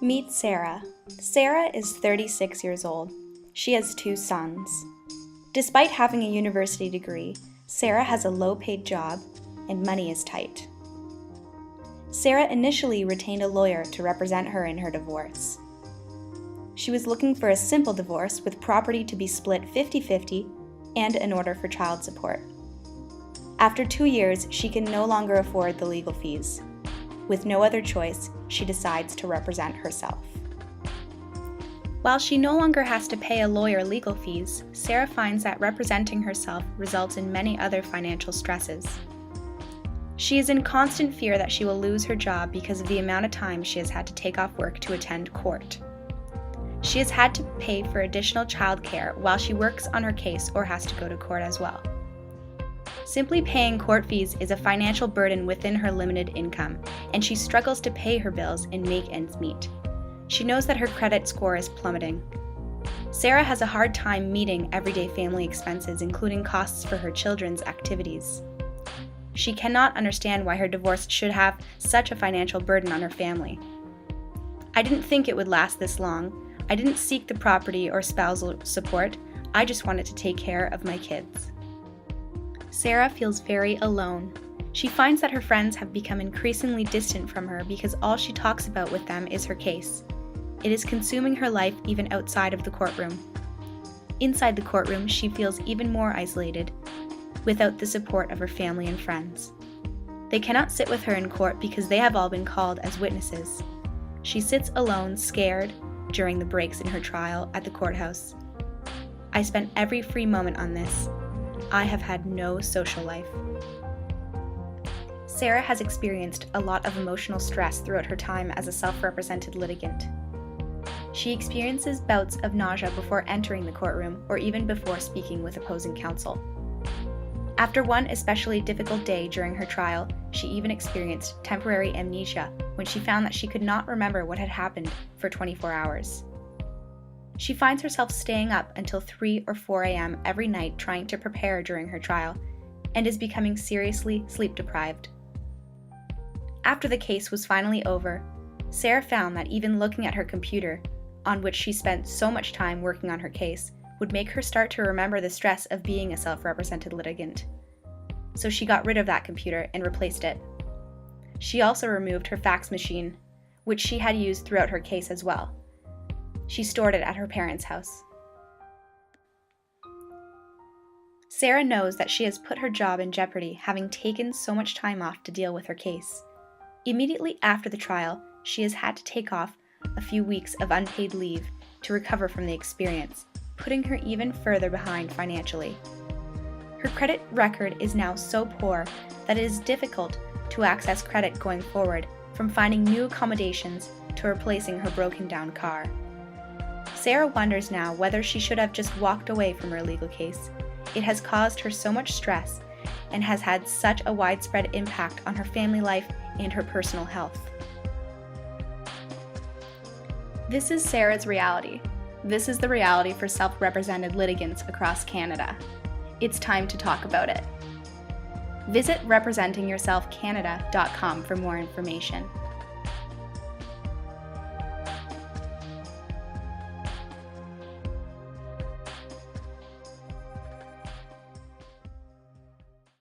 Meet Sarah. Sarah is 36 years old. She has 2 sons. Despite having a university degree, Sarah has a low-paid job and money is tight. Sarah initially retained a lawyer to represent her in her divorce. She was looking for a simple divorce with property to be split 50-50 and an order for child support. After 2 years, she can no longer afford the legal fees. With no other choice, she decides to represent herself. While she no longer has to pay a lawyer legal fees, Sarah finds that representing herself results in many other financial stresses. She is in constant fear that she will lose her job because of the amount of time she has had to take off work to attend court. She has had to pay for additional childcare while she works on her case or has to go to court as well. Simply paying court fees is a financial burden within her limited income, and she struggles to pay her bills and make ends meet. She knows that her credit score is plummeting. Sarah has a hard time meeting everyday family expenses, including costs for her children's activities. She cannot understand why her divorce should have such a financial burden on her family. "I didn't think it would last this long. I didn't seek the property or spousal support. I just wanted to take care of my kids." Sarah feels very alone. She finds that her friends have become increasingly distant from her because all she talks about with them is her case. It is consuming her life even outside of the courtroom. Inside the courtroom, she feels even more isolated, without the support of her family and friends. They cannot sit with her in court because they have all been called as witnesses. She sits alone, scared, during the breaks in her trial at the courthouse. "I spent every free moment on this. I have had no social life." Sarah has experienced a lot of emotional stress throughout her time as a self-represented litigant. She experiences bouts of nausea before entering the courtroom or even before speaking with opposing counsel. After one especially difficult day during her trial, she even experienced temporary amnesia when she found that she could not remember what had happened for 24 hours. She finds herself staying up until 3 or 4 a.m. every night trying to prepare during her trial, and is becoming seriously sleep-deprived. After the case was finally over, Sarah found that even looking at her computer, on which she spent so much time working on her case, would make her start to remember the stress of being a self-represented litigant. So she got rid of that computer and replaced it. She also removed her fax machine, which she had used throughout her case as well. She stored it at her parents' house. Sarah knows that she has put her job in jeopardy, having taken so much time off to deal with her case. Immediately after the trial, she has had to take off a few weeks of unpaid leave to recover from the experience, putting her even further behind financially. Her credit record is now so poor that it is difficult to access credit going forward, from finding new accommodations to replacing her broken-down car. Sarah wonders now whether she should have just walked away from her legal case. It has caused her so much stress and has had such a widespread impact on her family life and her personal health. This is Sarah's reality. This is the reality for self-represented litigants across Canada. It's time to talk about it. Visit representingyourselfcanada.com for more information.